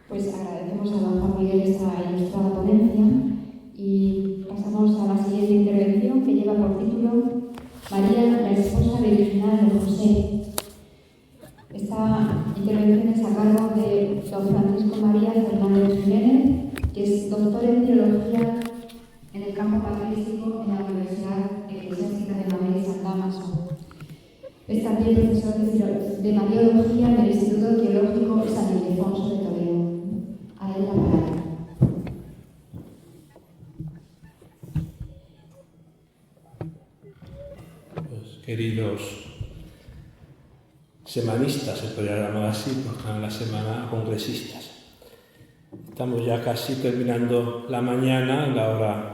Pues agradecemos a don Juan Miguel esta ilustrada ponencia y pasamos a la siguiente intervención, que lleva por título María, la esposa virginal de José. Esta intervención es a cargo de don Francisco María Fernández Jiménez, que es doctor en teología en el campo patrístico en la Universidad Eclesiástica de Madrid San Dámaso. Es también profesor de Mariología en el Instituto Teológico San Ildefonso de Toledo. A él la palabra. Pues, queridos semanistas, se podría llamar así, porque están en la semana congresistas. Estamos ya casi terminando la mañana, la hora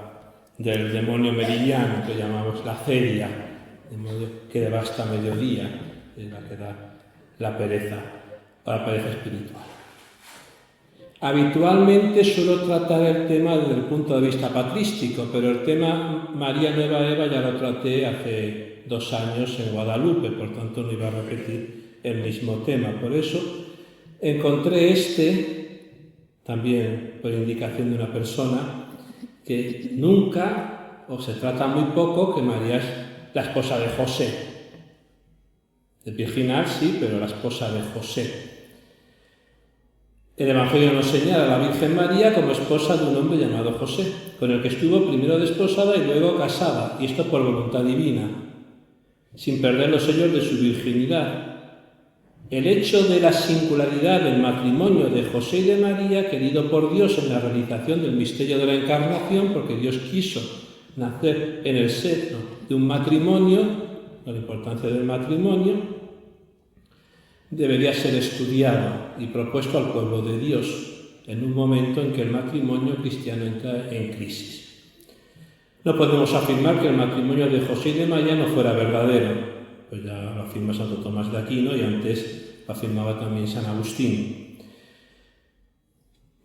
del demonio meridiano, que llamamos la feria, de modo que devasta mediodía, es la que da la pereza, o la pereza espiritual. Habitualmente suelo tratar el tema desde el punto de vista patrístico, pero el tema María Nueva Eva ya lo traté hace 2 años en Guadalupe, por tanto no iba a repetir el mismo tema. Por eso encontré también por indicación de una persona, que nunca, o se trata muy poco, que María es la esposa de José. De virginal sí, pero la esposa de José. El Evangelio nos señala a la Virgen María como esposa de un hombre llamado José, con el que estuvo primero desposada y luego casada, y esto por voluntad divina, sin perder los sellos de su virginidad. El hecho de la singularidad del matrimonio de José y de María, querido por Dios en la realización del misterio de la Encarnación, porque Dios quiso nacer en el seno de un matrimonio, la importancia del matrimonio, debería ser estudiado y propuesto al pueblo de Dios en un momento en que el matrimonio cristiano entra en crisis. No podemos afirmar que el matrimonio de José y de María no fuera verdadero, pues ya lo afirma Santo Tomás de Aquino y antes lo afirmaba también San Agustín.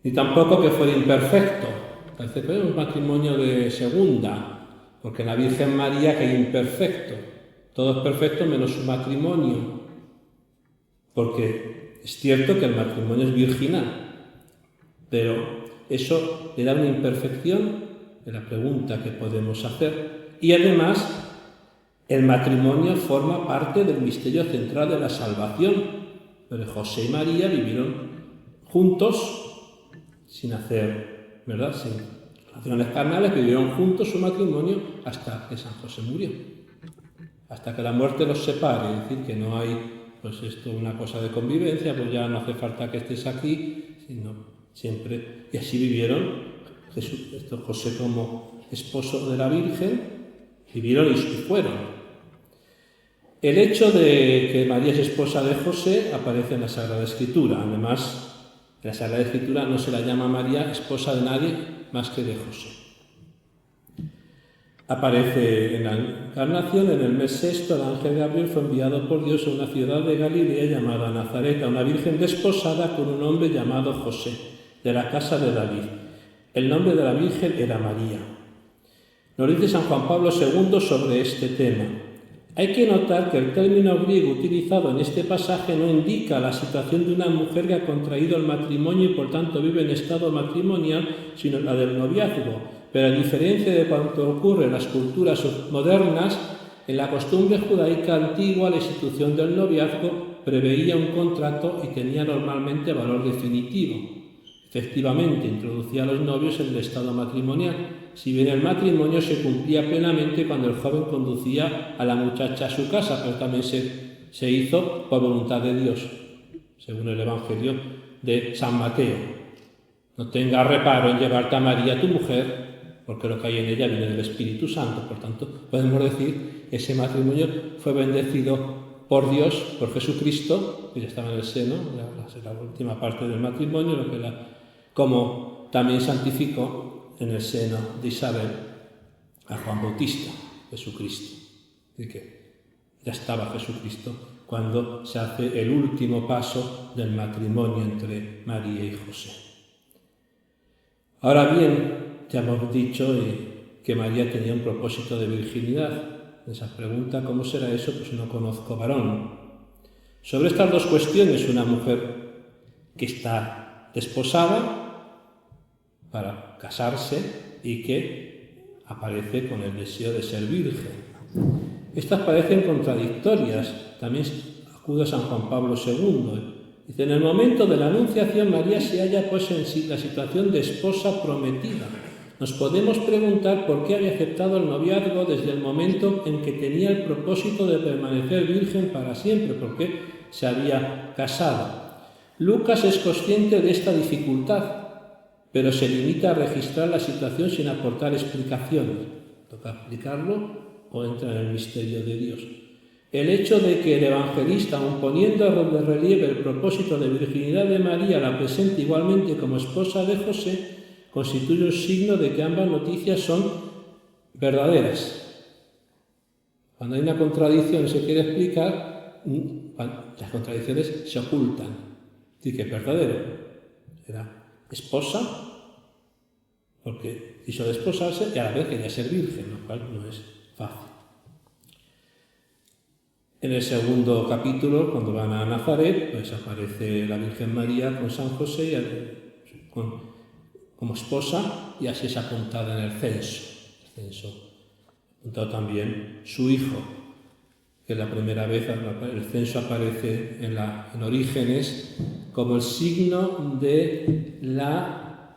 Ni tampoco que fuera imperfecto, parece que era un matrimonio de segunda, porque en la Virgen María que hay imperfecto, todo es perfecto menos su matrimonio, porque es cierto que el matrimonio es virginal, pero eso le da una imperfección de la pregunta que podemos hacer. Y además, el matrimonio forma parte del misterio central de la salvación. Pero José y María vivieron juntos, sin hacer, ¿verdad?, sin relaciones carnales, vivieron juntos su matrimonio hasta que San José murió. Hasta que la muerte los separe, es decir, que no hay, pues esto, una cosa de convivencia, pues ya no hace falta que estés aquí, sino siempre. Y así vivieron José como esposo de la Virgen, vivieron y fueron. El hecho de que María es esposa de José aparece en la Sagrada Escritura. Además, en la Sagrada Escritura no se la llama María esposa de nadie más que de José. Aparece en la Encarnación, en el mes sexto, el ángel Gabriel fue enviado por Dios a una ciudad de Galilea llamada Nazaret, a una virgen desposada con un hombre llamado José, de la casa de David. El nombre de la virgen era María. Nos dice San Juan Pablo II sobre este tema. Hay que notar que el término griego utilizado en este pasaje no indica la situación de una mujer que ha contraído el matrimonio y por tanto vive en estado matrimonial, sino la del noviazgo. Pero a diferencia de cuanto ocurre en las culturas modernas, en la costumbre judaica antigua la institución del noviazgo preveía un contrato y tenía normalmente valor definitivo. Efectivamente, introducía a los novios en el estado matrimonial, si bien el matrimonio se cumplía plenamente cuando el joven conducía a la muchacha a su casa, pero también se hizo por voluntad de Dios, según el Evangelio de San Mateo. No tengas reparo en llevarte a María, tu mujer, porque lo que hay en ella viene del Espíritu Santo. Por tanto, podemos decir que ese matrimonio fue bendecido por Dios, por Jesucristo, que ya estaba en el seno, la última parte del matrimonio, como también santificó en el seno de Isabel a Juan Bautista, Jesucristo. De que ya estaba Jesucristo cuando se hace el último paso del matrimonio entre María y José. Ahora bien, ya hemos dicho que María tenía un propósito de virginidad. Esa pregunta, ¿cómo será eso? Pues no conozco varón. Sobre estas dos cuestiones, una mujer que está desposada para casarse y que aparece con el deseo de ser virgen. Estas parecen contradictorias. También acude a San Juan Pablo II. Dice, en el momento de la anunciación, María se halla pues en la situación de esposa prometida. Nos podemos preguntar por qué había aceptado el noviazgo desde el momento en que tenía el propósito de permanecer virgen para siempre, por qué se había casado. Lucas es consciente de esta dificultad, pero se limita a registrar la situación sin aportar explicaciones. Toca explicarlo o entra en el misterio de Dios. El hecho de que el evangelista, aun poniendo de relieve el propósito de virginidad de María, la presente igualmente como esposa de José, constituye un signo de que ambas noticias son verdaderas. Cuando hay una contradicción y se quiere explicar, las contradicciones se ocultan. Así que es verdadero. Era esposa, porque quiso desposarse y a la vez quería ser virgen, lo cual no es fácil. En el segundo capítulo, cuando van a Nazaret, pues aparece la Virgen María con San José como esposa, y así es apuntada en el censo. Apuntado también su hijo, que la primera vez el censo aparece en Orígenes como el signo de la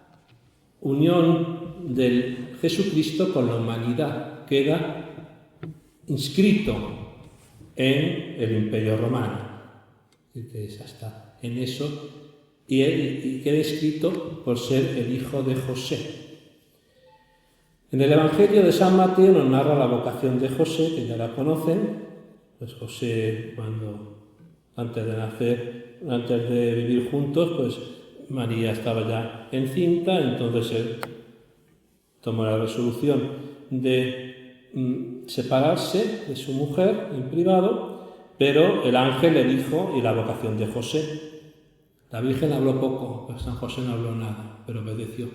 unión de Jesucristo con la humanidad. Queda inscrito en el Imperio Romano. Entonces, hasta en eso, y queda escrito por ser el hijo de José. En el Evangelio de San Mateo nos narra la vocación de José, que ya la conocen. Pues José, antes de nacer, antes de vivir juntos, pues María estaba ya encinta, entonces él tomó la resolución de separarse de su mujer en privado, pero el ángel le dijo, y la vocación de José. La Virgen habló poco, pues San José no habló nada, pero obedeció.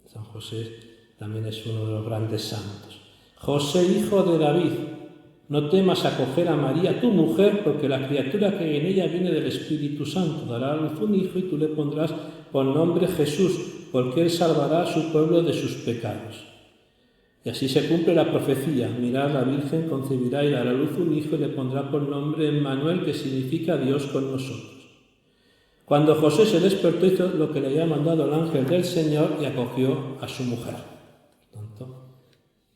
San José también es uno de los grandes santos. José, hijo de David, no temas acoger a María, tu mujer, porque la criatura que hay en ella viene del Espíritu Santo. Dará a luz un hijo y tú le pondrás por nombre Jesús, porque él salvará a su pueblo de sus pecados. Y así se cumple la profecía. Mirad, la Virgen concebirá y dará a luz un hijo y le pondrá por nombre Emmanuel, que significa Dios con nosotros. Cuando José se despertó, hizo lo que le había mandado el ángel del Señor y acogió a su mujer. Por tanto,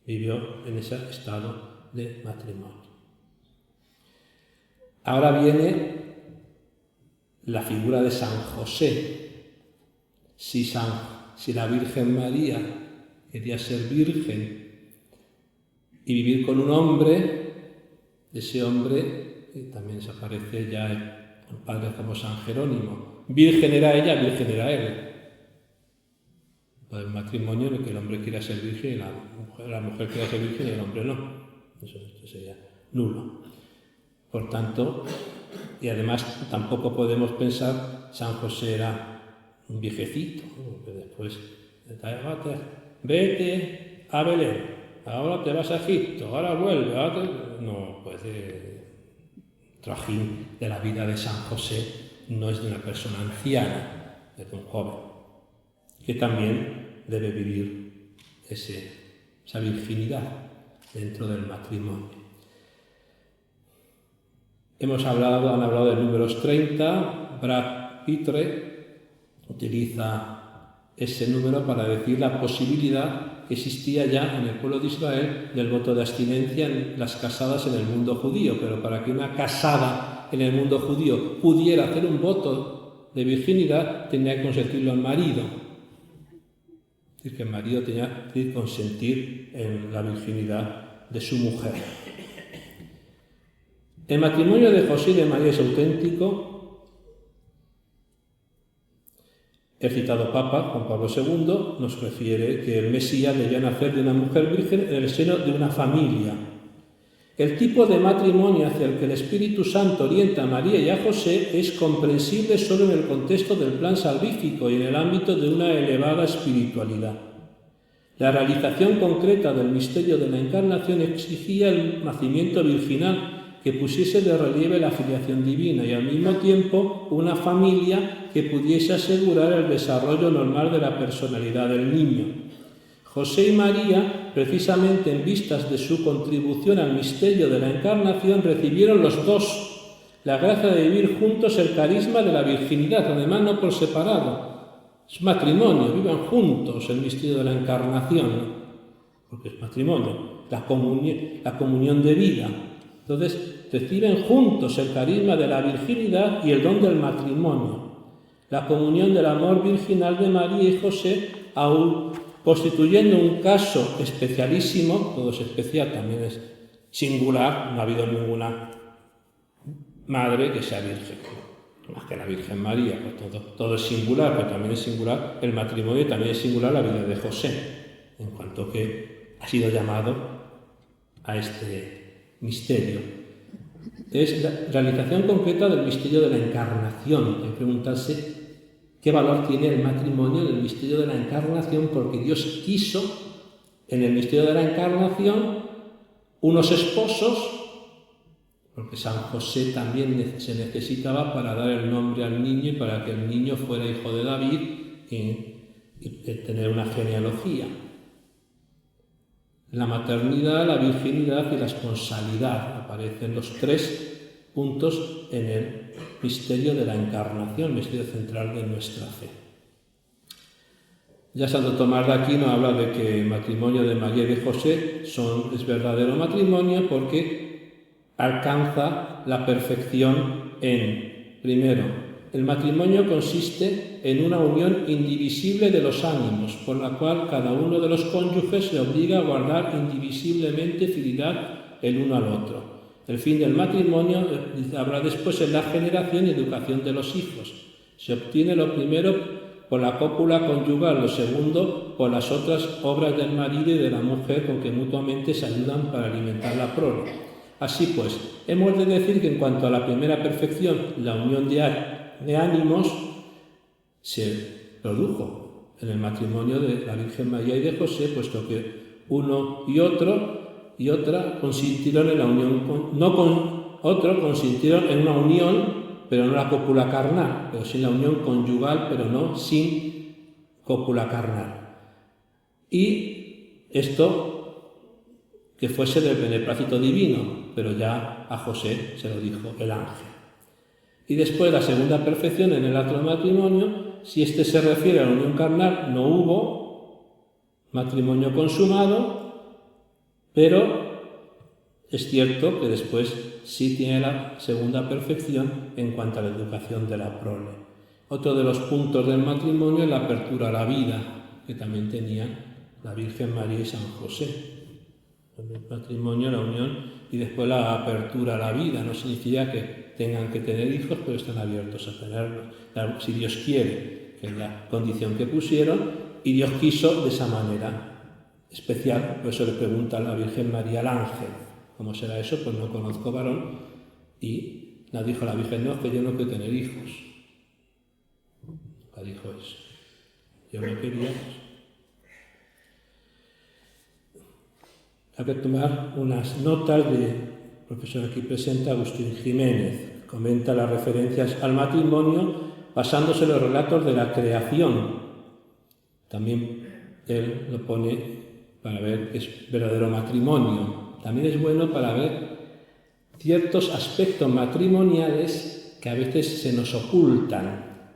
vivió en ese estado de matrimonio. Ahora viene la figura de San José. Si la Virgen María quería ser virgen y vivir con un hombre, ese hombre también desaparece ya en padres como San Jerónimo. Virgen era ella, virgen era él. El matrimonio en el que el hombre quiera ser virgen y la mujer quiera ser virgen y el hombre no. Eso sería nulo. Por tanto, y además tampoco podemos pensar San José era un viejecito, que después vete a Belén, ahora te vas a Egipto, ahora vuelve, no, pues trajín de la vida de San José no es de una persona anciana, es de un joven, que también debe vivir esa virginidad dentro del matrimonio. Han hablado de Números 30, Brad Pitre utiliza ese número para decir la posibilidad que existía ya en el pueblo de Israel del voto de abstinencia en las casadas en el mundo judío, pero para que una casada en el mundo judío pudiera hacer un voto de virginidad tenía que consentirlo el marido. Es decir, que el marido tenía que consentir en la virginidad de su mujer. El matrimonio de José y de María es auténtico. El citado Papa, Juan Pablo II, nos refiere que el Mesías debía nacer de una mujer virgen en el seno de una familia. El tipo de matrimonio hacia el que el Espíritu Santo orienta a María y a José es comprensible solo en el contexto del plan salvífico y en el ámbito de una elevada espiritualidad. La realización concreta del misterio de la Encarnación exigía el nacimiento virginal que pusiese de relieve la filiación divina y al mismo tiempo una familia que pudiese asegurar el desarrollo normal de la personalidad del niño. José y María, precisamente en vistas de su contribución al misterio de la Encarnación, recibieron los dos la gracia de vivir juntos el carisma de la virginidad, además no por separado. Es matrimonio, vivan juntos el misterio de la Encarnación, porque es matrimonio, la comunión de vida. Entonces, reciben juntos el carisma de la virginidad y el don del matrimonio, la comunión del amor virginal de María y José, aún constituyendo un caso especialísimo. Todo es especial, también es singular, no ha habido ninguna madre que sea virgen, más que la Virgen María, pues todo es singular, pero también es singular el matrimonio y también es singular la vida de José, en cuanto que ha sido llamado a este misterio. Es la realización concreta del misterio de la Encarnación. Hay que preguntarse qué valor tiene el matrimonio en el misterio de la Encarnación, porque Dios quiso en el misterio de la Encarnación unos esposos, porque San José también se necesitaba para dar el nombre al niño y para que el niño fuera hijo de David y tener una genealogía. La maternidad, la virginidad y la esponsalidad aparecen los tres puntos en el misterio de la Encarnación, misterio central de nuestra fe. Ya Santo Tomás de Aquino habla de que el matrimonio de María y de José es verdadero matrimonio porque alcanza la perfección en, primero, el matrimonio consiste en una unión indivisible de los ánimos, por la cual cada uno de los cónyuges se obliga a guardar indivisiblemente fidelidad el uno al otro. El fin del matrimonio habrá después en la generación y educación de los hijos. Se obtiene lo primero por la cópula conyugal, lo segundo por las otras obras del marido y de la mujer con que mutuamente se ayudan para alimentar la prole. Así pues, hemos de decir que en cuanto a la primera perfección, la unión de ánimos se produjo en el matrimonio de la Virgen María y de José, puesto que uno y otra consintieron en la unión, consintieron en una unión, pero no la cópula carnal, pero sí la unión conyugal, pero no sin cópula carnal. Y esto que fuese del beneplácito divino, pero ya a José se lo dijo el ángel. Y después la segunda perfección en el acto del matrimonio, si este se refiere a la unión carnal, no hubo matrimonio consumado, pero es cierto que después sí tiene la segunda perfección en cuanto a la educación de la prole. Otro de los puntos del matrimonio es la apertura a la vida, que también tenía la Virgen María y San José. El matrimonio, la unión y después la apertura a la vida. No significa que tengan que tener hijos, pero están abiertos a tenerlos. Si Dios quiere, que es la condición que pusieron, y Dios quiso de esa manera especial. Por eso le pregunta a la Virgen María al ángel, ¿cómo será eso? Pues no conozco varón. Y la dijo la Virgen, no, que yo no quiero tener hijos. Nunca dijo eso. Yo no quería. Hay que tomar unas notas del profesor aquí presente, Agustín Jiménez. Comenta las referencias al matrimonio basándose en los relatos de la creación. También él lo pone para ver que es verdadero matrimonio. También es bueno para ver ciertos aspectos matrimoniales que a veces se nos ocultan.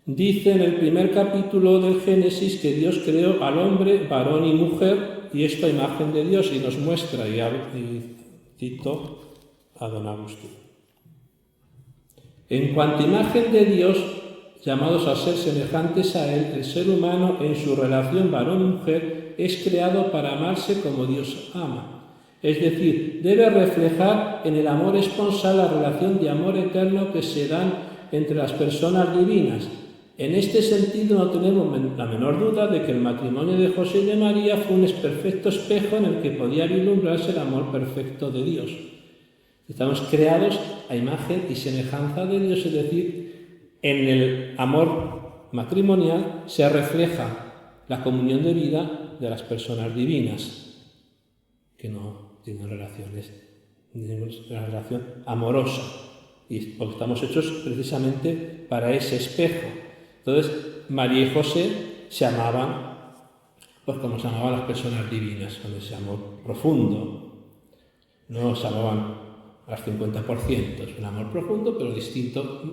Dice en el primer capítulo del Génesis que Dios creó al hombre, varón y mujer, y esto a imagen de Dios, y nos muestra, y cito a don Agustín. En cuanto a imagen de Dios, llamados a ser semejantes a Él, el ser humano en su relación varón-mujer es creado para amarse como Dios ama. Es decir, debe reflejar en el amor esponsal la relación de amor eterno que se dan entre las personas divinas. En este sentido no tenemos la menor duda de que el matrimonio de José y de María fue un perfecto espejo en el que podía vislumbrarse el amor perfecto de Dios. Estamos creados a imagen y semejanza de Dios, es decir, en el amor matrimonial se refleja la comunión de vida de las personas divinas, que no tienen relaciones una relación amorosa, y porque estamos hechos precisamente para ese espejo. Entonces, María y José se amaban, pues como se amaban las personas divinas, con ese amor profundo. No se amaban al 50%, es un amor profundo, pero distinto.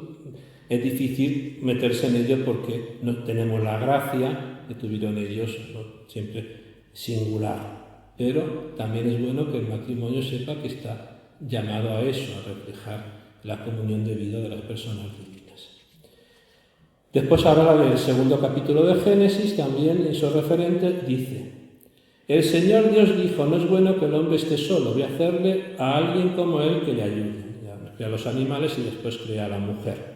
Es difícil meterse en ello porque no tenemos la gracia que tuvieron ellos, ¿no? Siempre singular. Pero también es bueno que el matrimonio sepa que está llamado a eso, a reflejar la comunión de vida de las personas divinas. Después habla del segundo capítulo de Génesis, también en su referente dice: el Señor Dios dijo, no es bueno que el hombre esté solo, voy a hacerle a alguien como él que le ayude. Crea a los animales y después crea a la mujer.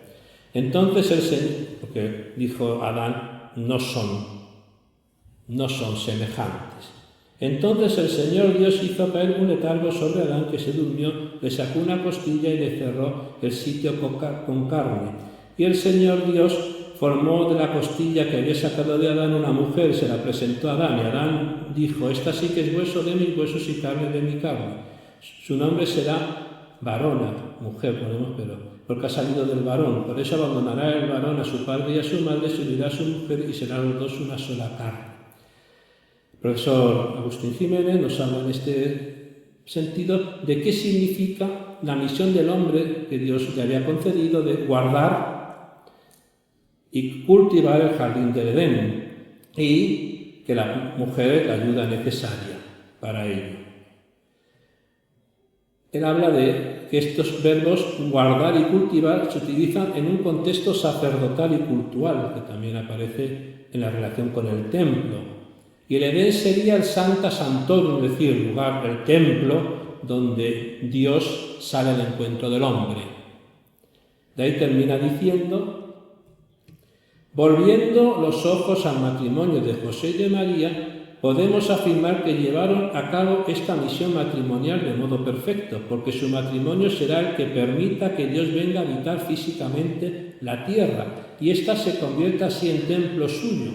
Entonces el Señor, porque dijo Adán, no son semejantes. Entonces el Señor Dios hizo caer un letargo sobre Adán, que se durmió, le sacó una costilla y le cerró el sitio con carne. Y el Señor Dios formó de la costilla que había sacado de Adán una mujer, se la presentó a Adán, y Adán dijo, esta sí que es hueso de mis huesos y carne de mi carne. Su nombre será varona, mujer ponemos, pero porque ha salido del varón. Por eso abandonará el varón a su padre y a su madre, se unirá a su mujer y serán los dos una sola carne. El profesor Agustín Jiménez nos habla en este sentido de qué significa la misión del hombre que Dios le había concedido de guardar y cultivar el jardín del Edén, y que la mujer es la ayuda necesaria para ello. Él habla de que estos verbos guardar y cultivar se utilizan en un contexto sacerdotal y cultural, que también aparece en la relación con el templo. Y el Edén sería el Sancta Sanctorum, es decir, el lugar, el templo, donde Dios sale al encuentro del hombre. De ahí termina diciendo, volviendo los ojos al matrimonio de José y de María, podemos afirmar que llevaron a cabo esta misión matrimonial de modo perfecto, porque su matrimonio será el que permita que Dios venga a habitar físicamente la tierra, y ésta se convierta así en templo suyo,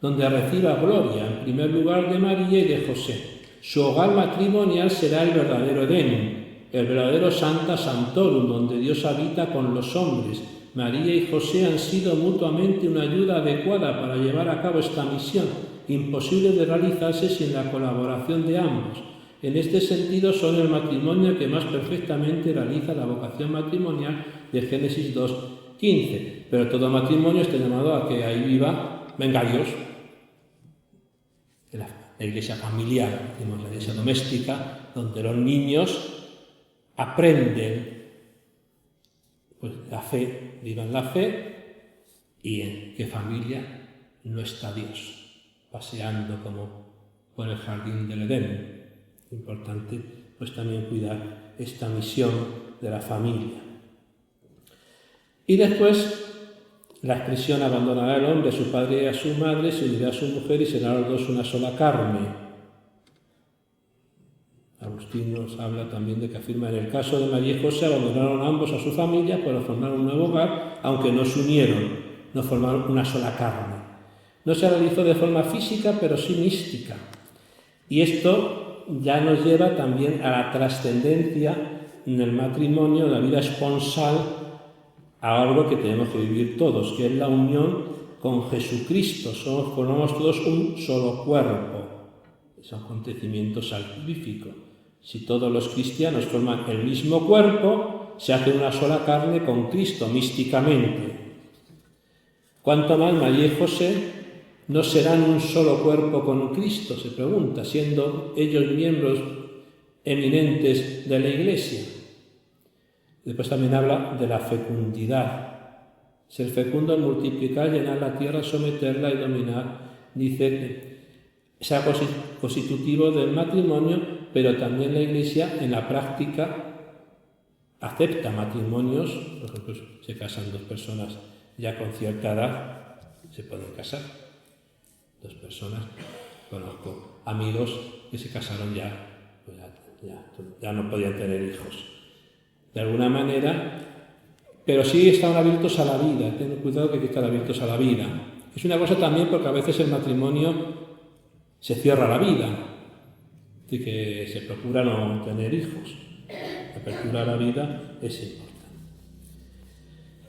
donde reciba gloria, en primer lugar de María y de José. Su hogar matrimonial será el verdadero Edén, el verdadero Sancta Sanctorum, donde Dios habita con los hombres. María y José han sido mutuamente una ayuda adecuada para llevar a cabo esta misión, imposible de realizarse sin la colaboración de ambos. En este sentido son el matrimonio que más perfectamente realiza la vocación matrimonial de Génesis 2:15. Pero todo matrimonio está llamado a que ahí venga Dios. La iglesia familiar, la iglesia doméstica, donde los niños aprenden pues, la fe, vivan la fe, y en qué familia no está Dios paseando como por el jardín del Edén. Importante pues también cuidar esta misión de la familia. Y después la expresión abandonará el hombre a su padre y a su madre, se unirá a su mujer y serán los dos una sola carne. Agustín nos habla también de que afirma en el caso de María y José abandonaron ambos a su familia para formar un nuevo hogar, aunque no se unieron, no formaron una sola carne. No se realizó de forma física, pero sí mística. Y esto ya nos lleva también a la trascendencia en el matrimonio, en la vida esponsal, a algo que tenemos que vivir todos, que es la unión con Jesucristo. Formamos todos un solo cuerpo. Es un acontecimiento salvífico. Si todos los cristianos forman el mismo cuerpo, se hace una sola carne con Cristo, místicamente. Cuanto más María y José no serán un solo cuerpo con Cristo, se pregunta, siendo ellos miembros eminentes de la Iglesia. Después también habla de la fecundidad. Ser fecundo, multiplicar, llenar la tierra, someterla y dominar. Dice, sea constitutivo del matrimonio, pero también la Iglesia en la práctica acepta matrimonios. Por ejemplo, se casan dos personas ya con cierta edad, se pueden casar. Dos personas, conozco amigos que se casaron ya no podían tener hijos. De alguna manera, pero sí están abiertos a la vida. Ten cuidado que hay que estar abiertos a la vida. Es una cosa también porque a veces el matrimonio se cierra a la vida, así que se procura no tener hijos. La apertura a la vida es importante.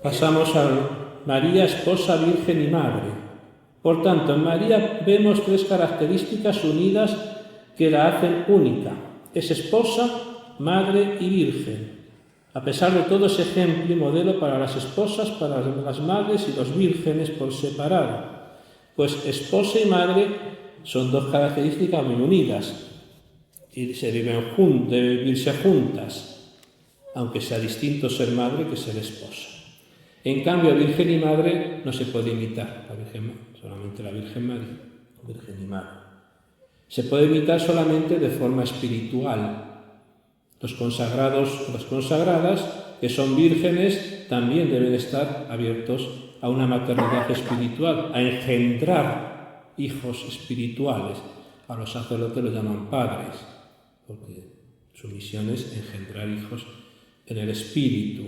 Pasamos a María, esposa, virgen y madre. Por tanto, en María vemos tres características unidas que la hacen única. Es esposa, madre y virgen. A pesar de todo, es ejemplo y modelo para las esposas, para las madres y los vírgenes por separado. Pues esposa y madre son dos características muy unidas y deben vivirse juntas, aunque sea distinto ser madre que ser esposa. En cambio, virgen y madre no se puede imitar, solamente la Virgen María, virgen y madre. Se puede imitar solamente de forma espiritual. Los consagrados o las consagradas, que son vírgenes, también deben estar abiertos a una maternidad espiritual, a engendrar hijos espirituales. A los sacerdotes los llaman padres, porque su misión es engendrar hijos en el espíritu,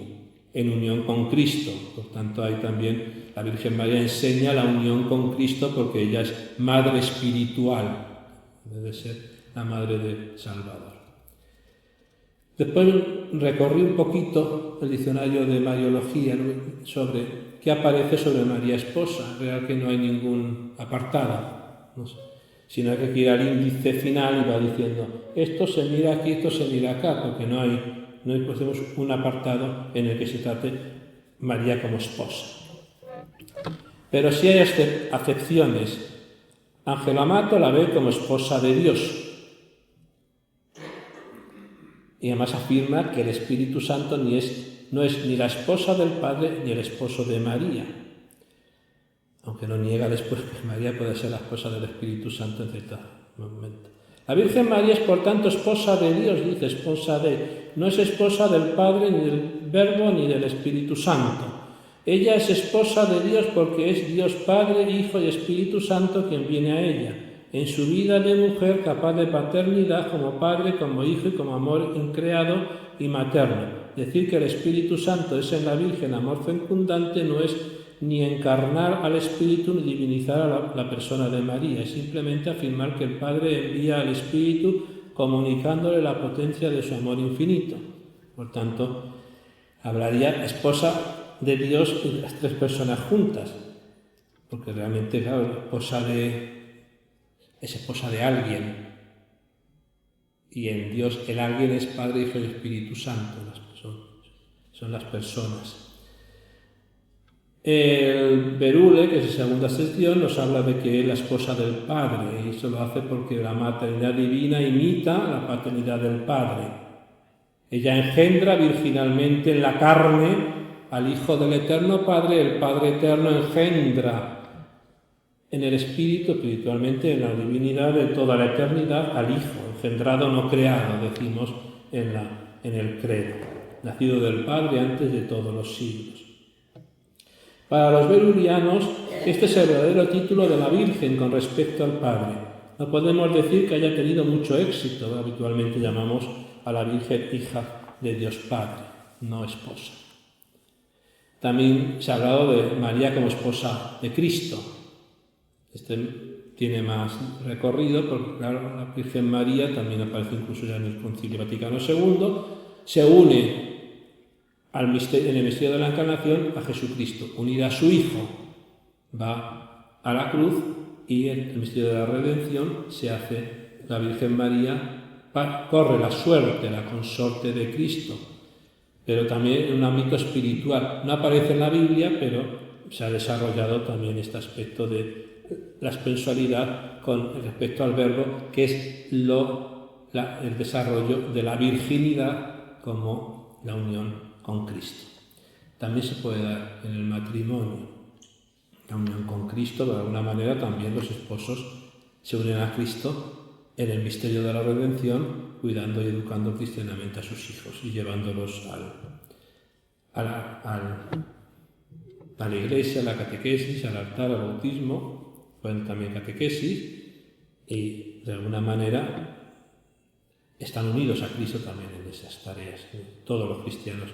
en unión con Cristo. Por tanto, ahí también la Virgen María enseña la unión con Cristo porque ella es madre espiritual, debe ser la madre del Salvador. Después recorrí un poquito el diccionario de Mariología sobre qué aparece sobre María esposa. Real que no hay ningún apartado, no sé, sino que hay que ir al índice final y va diciendo esto se mira aquí, esto se mira acá, porque no tenemos un apartado en el que se trate María como esposa. Pero sí hay acepciones. Ángel Amato la ve como esposa de Dios. Y además afirma que el Espíritu Santo no es ni la esposa del Padre ni el esposo de María. Aunque no niega después que María puede ser la esposa del Espíritu Santo en cierto momento. La Virgen María es, por tanto, esposa de Dios, dice, esposa de... No es esposa del Padre, ni del Verbo, ni del Espíritu Santo. Ella es esposa de Dios porque es Dios Padre, Hijo y Espíritu Santo quien viene a ella, en su vida de mujer capaz de paternidad como padre, como hijo y como amor increado y materno. Decir que el Espíritu Santo es en la Virgen amor fecundante no es ni encarnar al Espíritu ni divinizar a la persona de María, es simplemente afirmar que el Padre envía al Espíritu comunicándole la potencia de su amor infinito. Por tanto, hablaría esposa de Dios y las tres personas juntas, porque realmente, claro, es esposa de alguien, y en Dios el alguien es Padre, Hijo y Espíritu Santo, son las personas. El Berule, que es la segunda sección, nos habla de que es la esposa del Padre, y eso lo hace porque la maternidad divina imita la paternidad del Padre. Ella engendra virginalmente en la carne al Hijo del Eterno Padre, el Padre Eterno engendra en el Espíritu, espiritualmente, en la divinidad de toda la eternidad, al Hijo, engendrado, no creado, decimos en el credo, nacido del Padre antes de todos los siglos. Para los berulianos, este es el verdadero título de la Virgen con respecto al Padre. No podemos decir que haya tenido mucho éxito, habitualmente llamamos a la Virgen hija de Dios Padre, no esposa. También se ha hablado de María como esposa de Cristo. Este tiene más recorrido, porque claro, la Virgen María también aparece incluso ya en el Concilio Vaticano II, se une en el misterio de la Encarnación a Jesucristo, unida a su Hijo, va a la cruz y en el misterio de la Redención se hace la Virgen María, corre la suerte, la consorte de Cristo, pero también en un ámbito espiritual. No aparece en la Biblia, pero se ha desarrollado también este aspecto de la sensualidad con respecto al Verbo, que es el desarrollo de la virginidad como la unión con Cristo. También se puede dar en el matrimonio, la unión con Cristo. De alguna manera también los esposos se unen a Cristo en el misterio de la redención, cuidando y educando cristianamente a sus hijos y llevándolos a la iglesia, a la catequesis, al altar, al bautismo, pueden también catequesis, y de alguna manera están unidos a Cristo también en esas tareas. Todos los cristianos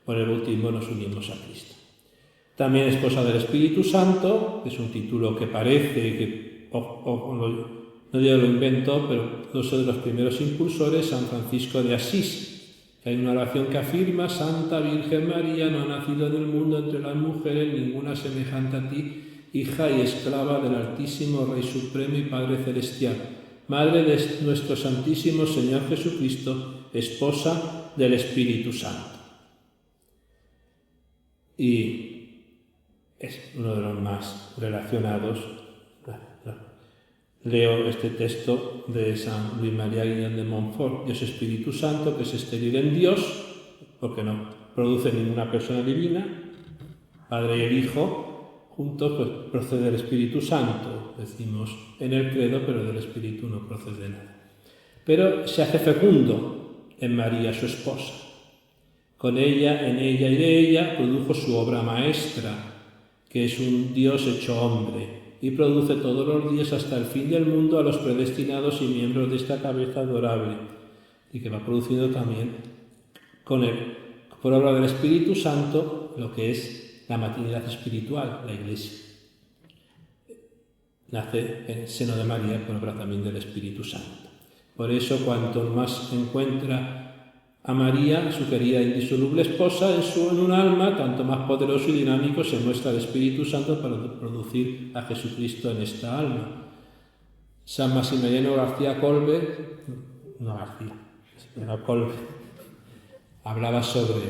por el bautismo nos unimos a Cristo. También esposa del Espíritu Santo, que es un título que parece que, no digo lo inventó, pero dos de los primeros impulsores, San Francisco de Asís, Que hay una oración que afirma: Santa Virgen María, no ha nacido en el mundo entre las mujeres ninguna semejante a ti, hija y esclava del Altísimo Rey Supremo y Padre Celestial, Madre de nuestro Santísimo Señor Jesucristo, esposa del Espíritu Santo. Y es uno de los más relacionados. Leo este texto de San Luis María Guillén de Montfort: Dios Espíritu Santo, que es estéril en Dios, porque no produce ninguna persona divina, Padre y el Hijo, juntos pues procede del Espíritu Santo, decimos en el credo, pero del Espíritu no procede nada. Pero se hace fecundo en María, su esposa. Con ella, en ella y de ella produjo su obra maestra, que es un Dios hecho hombre, y produce todos los días hasta el fin del mundo a los predestinados y miembros de esta cabeza adorable, y que va produciendo también por obra del Espíritu Santo lo que es la maternidad espiritual, la Iglesia. Nace en el seno de María por obra también del Espíritu Santo. Por eso, cuanto más encuentra a María, su querida e indisoluble esposa, en un alma, tanto más poderoso y dinámico se muestra el Espíritu Santo para producir a Jesucristo en esta alma. San Maximiliano García Kolbe, hablaba sobre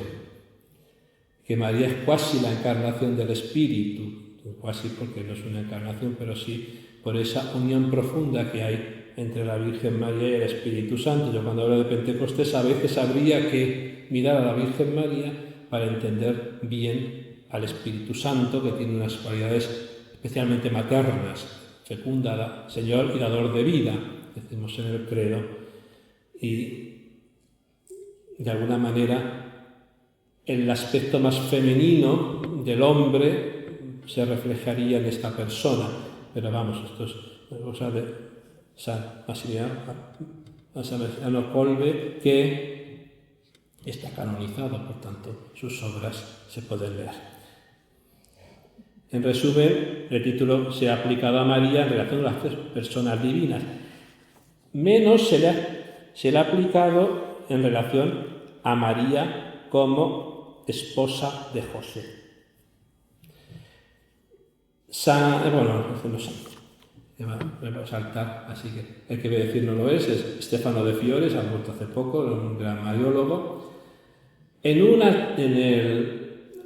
que María es cuasi la encarnación del Espíritu, cuasi porque no es una encarnación, pero sí por esa unión profunda que hay entre la Virgen María y el Espíritu Santo. Yo cuando hablo de Pentecostés a veces habría que mirar a la Virgen María para entender bien al Espíritu Santo, que tiene unas cualidades especialmente maternas: fecunda, Señor y dador de vida, decimos en el credo, y de alguna manera el aspecto más femenino del hombre se reflejaría en esta persona. Pero vamos, esto es cosa de San Maximiliano Kolbe, que está canonizado, por tanto sus obras se pueden leer. En resumen, el título se ha aplicado a María en relación a las personas divinas. Menos se le ha aplicado en relación a María como esposa de José. Me va a saltar, así que el que voy a decir no lo es Stefano de Fiores, ha muerto hace poco, un gran mariólogo.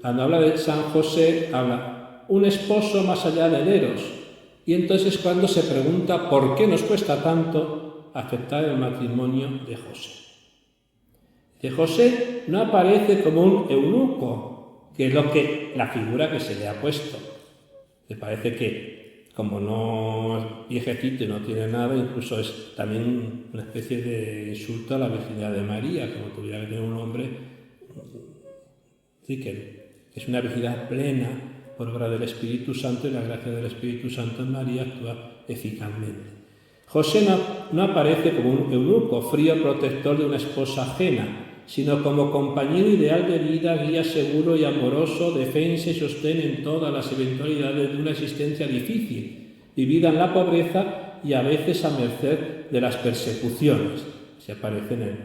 Cuando habla de San José, habla un esposo más allá del eros, y entonces cuando se pregunta por qué nos cuesta tanto aceptar el matrimonio de José. De José no aparece como un eunuco, que es la figura que se le ha puesto. Me parece que, como no es viejecito y no tiene nada, incluso es también una especie de insulto a la virginidad de María, como tuviera que tener un hombre. Sí, que es una virginidad plena por obra del Espíritu Santo, y la gracia del Espíritu Santo en María actúa eficazmente. José no aparece como un eunuco, frío protector de una esposa ajena, sino como compañero ideal de vida, guía seguro y amoroso, defensa y sostén en todas las eventualidades de una existencia difícil, vivida en la pobreza y a veces a merced de las persecuciones. Se aparece en el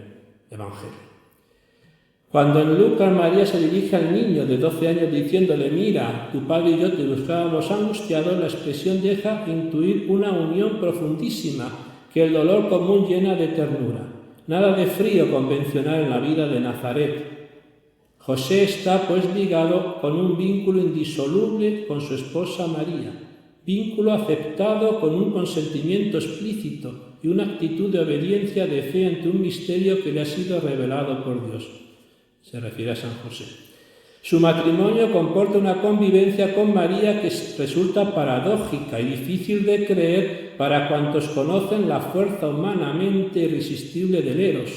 Evangelio. Cuando en Lucas María se dirige al niño de 12 años diciéndole: mira, tu padre y yo te buscábamos angustiados, la expresión deja intuir una unión profundísima que el dolor común llena de ternura. Nada de frío convencional en la vida de Nazaret. José está pues ligado con un vínculo indisoluble con su esposa María, vínculo aceptado con un consentimiento explícito y una actitud de obediencia, de fe ante un misterio que le ha sido revelado por Dios. Se refiere a San José. Su matrimonio comporta una convivencia con María que resulta paradójica y difícil de creer para cuantos conocen la fuerza humanamente irresistible del eros.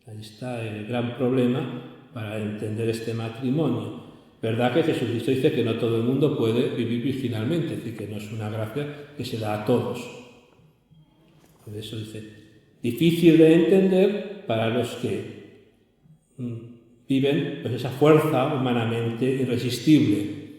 Ahí está el gran problema para entender este matrimonio. ¿Verdad que Jesucristo dice que no todo el mundo puede vivir virginalmente? Es decir, que no es una gracia que se da a todos. Por eso dice, difícil de entender para los que viven pues esa fuerza humanamente irresistible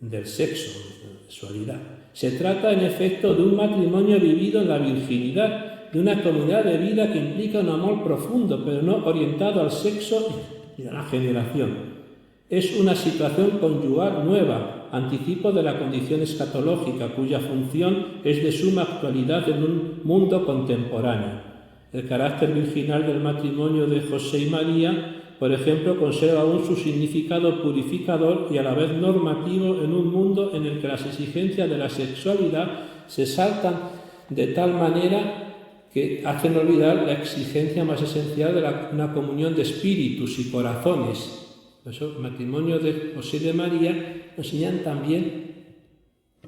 del sexo, de la sexualidad. Se trata, en efecto, de un matrimonio vivido en la virginidad, de una comunidad de vida que implica un amor profundo, pero no orientado al sexo y a la generación. Es una situación conyugal nueva, anticipo de la condición escatológica, cuya función es de suma actualidad en un mundo contemporáneo. El carácter virginal del matrimonio de José y María, por ejemplo, conserva aún su significado purificador y a la vez normativo en un mundo en el que las exigencias de la sexualidad se saltan de tal manera que hacen olvidar la exigencia más esencial de una comunión de espíritus y corazones. Por eso, el matrimonio de José y de María nos enseñan también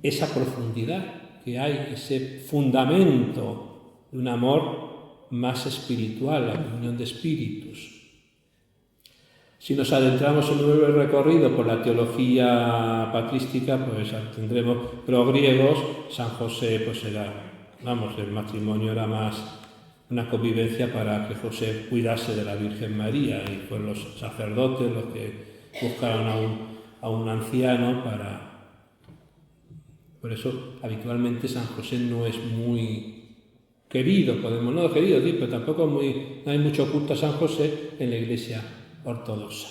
esa profundidad que hay, ese fundamento de un amor más espiritual, la comunión de espíritus. Si nos adentramos en un breve recorrido por la teología patrística, pues tendremos los griegos. San José, pues el matrimonio era más una convivencia para que José cuidase de la Virgen María, y fueron los sacerdotes los que buscaron a un anciano para... Por eso habitualmente San José no es muy querido, podemos no querido decir, pero tampoco no hay mucho culto a San José en la Iglesia ortodoxa.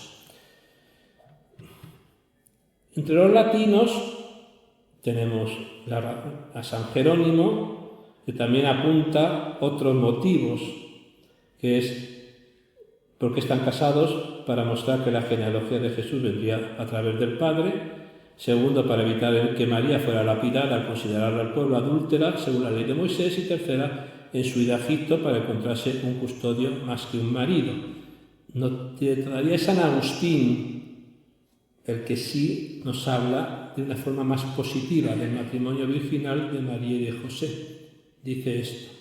Entre los latinos tenemos a San Jerónimo, que también apunta otros motivos, que es porque están casados, para mostrar que la genealogía de Jesús vendría a través del Padre. Segundo, para evitar que María fuera lapidada al considerarla al pueblo adúltera, según la ley de Moisés. Y tercera, en su ida a Egipto para encontrarse un custodio más que un marido. Todavía es San Agustín el que sí nos habla de una forma más positiva del matrimonio virginal de María y de José. Dice esto: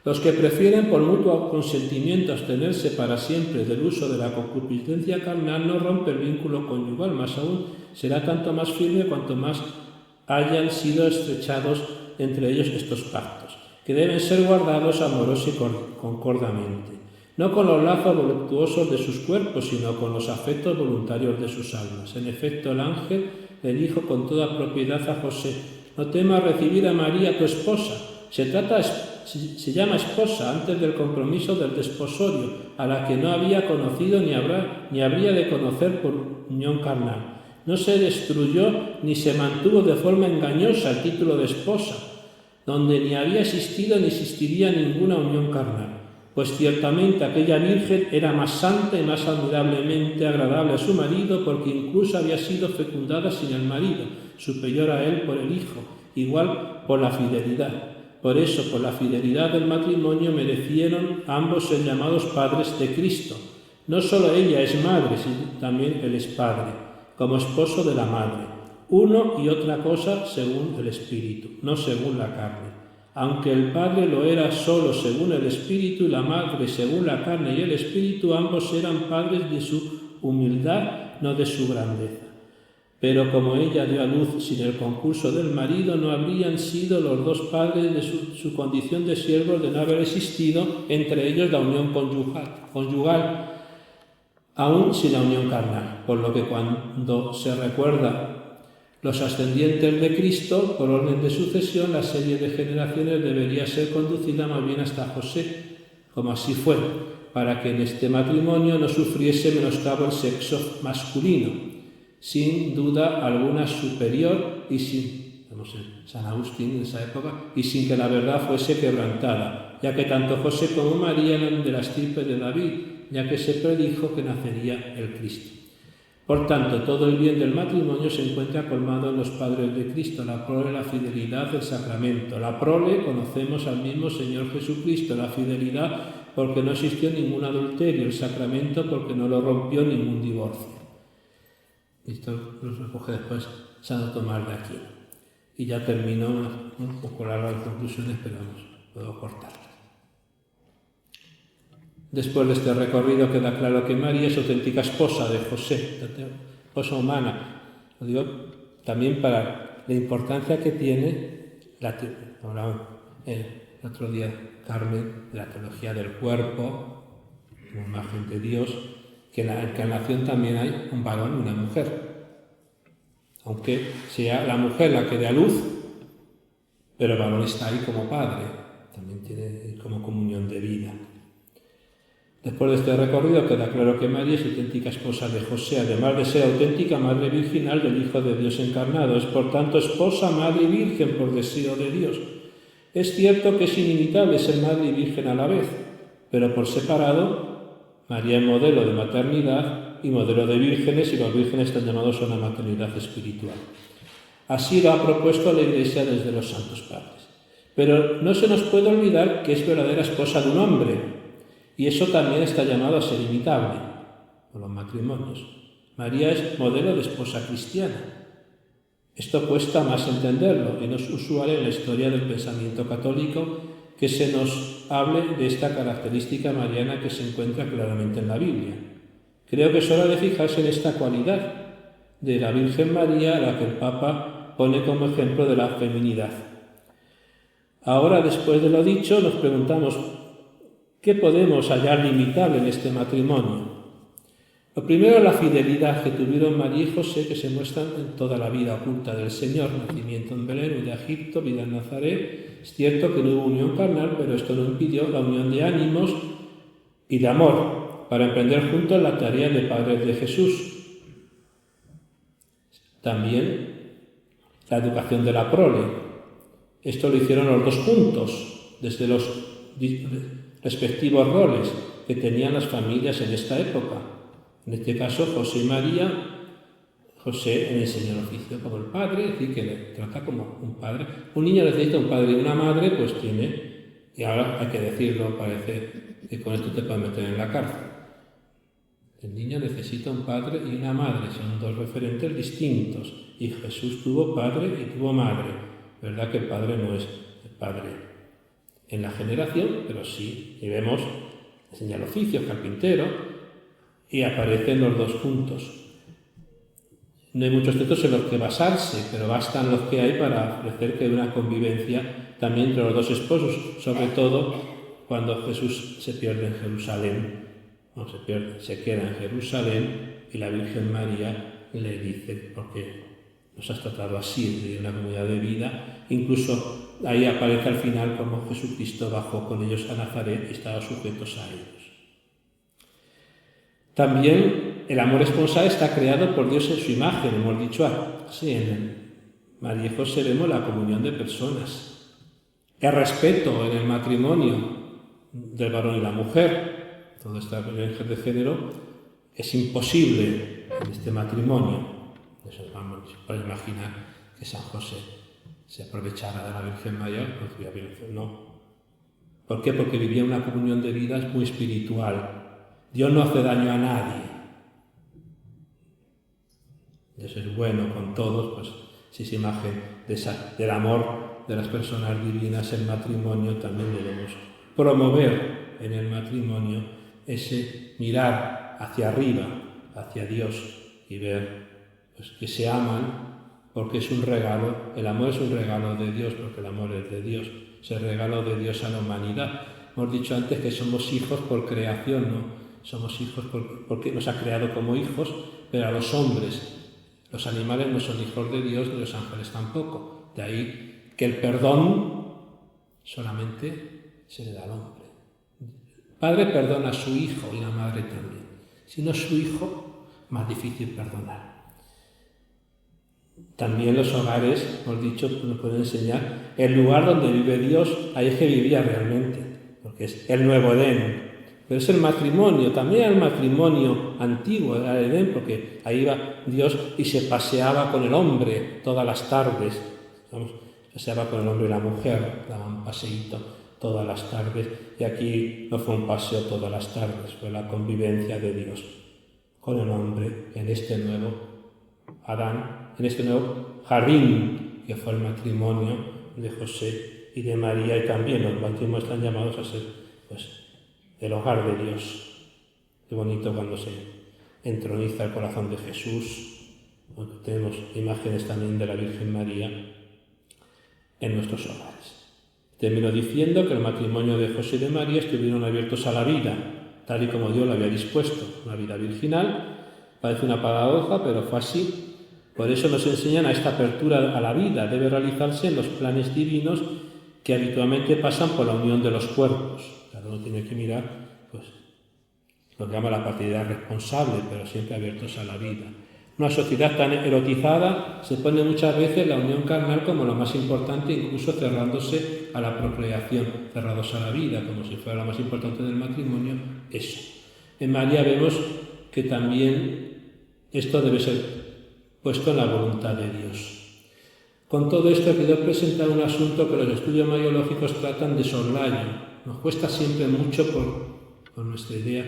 los que prefieren por mutuo consentimiento abstenerse para siempre del uso de la concupiscencia carnal no rompe el vínculo conyugal, más aún será tanto más firme cuanto más hayan sido estrechados entre ellos estos pactos, que deben ser guardados amorosa y concordamente, no con los lazos voluptuosos de sus cuerpos, sino con los afectos voluntarios de sus almas. En efecto, el ángel le dijo con toda propiedad a José: no temas recibir a María tu esposa. Se llama esposa antes del compromiso del desposorio, a la que no había conocido ni habría de conocer por unión carnal. No se destruyó ni se mantuvo de forma engañosa el título de esposa, donde ni había existido ni existiría ninguna unión carnal, pues ciertamente aquella virgen era más santa y más admirablemente agradable a su marido, porque incluso había sido fecundada sin el marido, superior a él por el Hijo, igual por la fidelidad. Por eso, por la fidelidad del matrimonio, merecieron ambos ser llamados padres de Cristo. No solo ella es madre, sino también él es padre, como esposo de la madre. Uno y otra cosa según el Espíritu, no según la carne. Aunque el padre lo era solo según el Espíritu y la madre según la carne y el Espíritu, ambos eran padres de su humildad, no de su grandeza. Pero como ella dio a luz sin el concurso del marido, no habrían sido los dos padres de su condición de siervos de no haber existido entre ellos la unión conyugal, aún sin la unión carnal. Por lo que cuando se recuerda los ascendientes de Cristo, por orden de sucesión, la serie de generaciones debería ser conducida más bien hasta José, como así fue, para que en este matrimonio no sufriese menoscabo el sexo masculino, sin duda alguna superior y sin, San Agustín en esa época, y sin que la verdad fuese quebrantada, ya que tanto José como María eran de la estirpe de David, ya que se predijo que nacería el Cristo. Por tanto, todo el bien del matrimonio se encuentra colmado en los padres de Cristo, la prole, la fidelidad, el sacramento. La prole conocemos al mismo Señor Jesucristo, la fidelidad porque no existió ningún adulterio, el sacramento porque no lo rompió ningún divorcio. Esto lo recoge después Santo Tomás de Aquino. Y ya termino un poco largas las conclusiones, pero puedo cortarlas. Después de este recorrido queda claro que María es auténtica esposa de José, esposa humana. Lo digo también para la importancia que tiene hablaba el otro día Carmen de la teología del cuerpo, como imagen de Dios, que en la encarnación también hay un varón y una mujer. Aunque sea la mujer la que dé a luz, pero el varón está ahí como padre. también tiene como comunión de vida. Después de este recorrido queda claro que María es auténtica esposa de José, además de ser auténtica madre virginal del Hijo de Dios encarnado. Es por tanto esposa, madre y virgen por deseo de Dios. Es cierto que es inimitable ser madre y virgen a la vez, pero por separado, María es modelo de maternidad y modelo de vírgenes, y los vírgenes están llamados a una maternidad espiritual. Así lo ha propuesto la Iglesia desde los Santos Padres. Pero no se nos puede olvidar que es verdadera esposa de un hombre, y eso también está llamado a ser imitable por los matrimonios. María es modelo de esposa cristiana. Esto cuesta más entenderlo y no es usual en la historia del pensamiento católico que se nos hable de esta característica mariana que se encuentra claramente en la Biblia. Creo que es hora de fijarse en esta cualidad de la Virgen María, a la que el Papa pone como ejemplo de la feminidad. Ahora, después de lo dicho, nos preguntamos, ¿qué podemos hallar de imitable en este matrimonio? Lo primero es la fidelidad que tuvieron María y José, que se muestran en toda la vida oculta del Señor: nacimiento en Belén, huida a Egipto, vida en Nazaret. Es cierto que no hubo unión carnal, pero esto no impidió la unión de ánimos y de amor para emprender juntos la tarea de padres de Jesús. También la educación de la prole. Esto lo hicieron los dos juntos, desde los respectivos roles que tenían las familias en esta época. En este caso, José y María, José en enseñó el oficio como el padre, es decir, que le trata como un padre. Un niño necesita un padre y una madre, pues tiene, y ahora hay que decirlo, parece que con esto te pueden meter en la cárcel. El niño necesita un padre y una madre, son dos referentes distintos, y Jesús tuvo padre y tuvo madre. ¿Verdad que el padre no es el padre en la generación? Pero sí, y vemos, enseña el oficio, carpintero, y aparecen los dos juntos. No hay muchos textos en los que basarse, pero bastan los que hay para ofrecer que hay una convivencia también entre los dos esposos, sobre todo cuando Jesús se pierde en Jerusalén. No se pierde, se queda en Jerusalén y la Virgen María le dice, porque nos has tratado así, de una comunidad de vida. Incluso ahí aparece al final como Jesucristo bajó con ellos a Nazaret y estaba sujetos a ellos. También el amor esponsal está creado por Dios en su imagen, hemos dicho así, en María y José vemos la comunión de personas. El respeto en el matrimonio del varón y la mujer, toda esta violencia de género, es imposible en este matrimonio. Eso vamos a imaginar que San José se aprovechara de la Virgen María, no. ¿Por qué? Porque vivía una comunión de vidas muy espiritual. Dios no hace daño a nadie. Dios es bueno con todos, pues si esa imagen del amor de las personas divinas en matrimonio, también debemos promover en el matrimonio ese mirar hacia arriba, hacia Dios, y ver pues, que se aman porque es un regalo. El amor es un regalo de Dios, porque el amor es de Dios, es el regalo de Dios a la humanidad. Hemos dicho antes que somos hijos por creación, ¿no? Somos hijos porque nos ha creado como hijos, pero a los hombres, los animales no son hijos de Dios, ni los ángeles tampoco. De ahí que el perdón solamente se le da al hombre. El padre perdona a su hijo y la madre también. Si no es su hijo, más difícil perdonar. También los hogares, hemos dicho, nos pueden enseñar el lugar donde vive Dios, ahí es que vivía realmente, porque es el nuevo Edén. Pero es el matrimonio, también el matrimonio antiguo, era el Edén, porque ahí iba Dios y se paseaba con el hombre todas las tardes. Paseaba con el hombre y la mujer, daban un paseíto todas las tardes, y aquí no fue un paseo todas las tardes, fue la convivencia de Dios con el hombre en este nuevo Adán, en este nuevo jardín que fue el matrimonio de José y de María, y también los matrimonios están llamados a ser pues el hogar de Dios. Qué bonito cuando se entroniza el corazón de Jesús. Tenemos imágenes también de la Virgen María en nuestros hogares. Termino diciendo que el matrimonio de José y de María estuvieron abiertos a la vida, tal y como Dios lo había dispuesto, una vida virginal. Parece una paradoja, pero fue así. Por eso nos enseñan a esta apertura a la vida. Debe realizarse en los planes divinos que habitualmente pasan por la unión de los cuerpos. Cada uno tiene que mirar pues, lo que llama la paternidad responsable, pero siempre abiertos a la vida. Una sociedad tan erotizada se pone muchas veces la unión carnal como lo más importante, incluso cerrándose a la procreación, cerrados a la vida, como si fuera lo más importante del matrimonio, eso. En María vemos que también esto debe ser puesto en la voluntad de Dios. Con todo esto quiero presentar un asunto que los estudios mariológicos tratan de soslayo. Nos cuesta siempre mucho por nuestra idea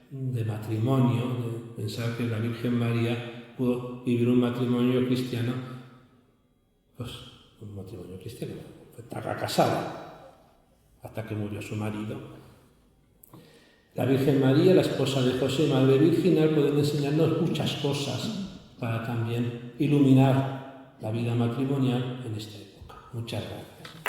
de matrimonio, de pensar que la Virgen María pudo vivir un matrimonio cristiano, pues un matrimonio cristiano, estaba casada hasta que murió su marido. La Virgen María, la esposa de José, Madre Virginal, pueden enseñarnos muchas cosas para también iluminar la vida matrimonial en esta época. Muchas gracias.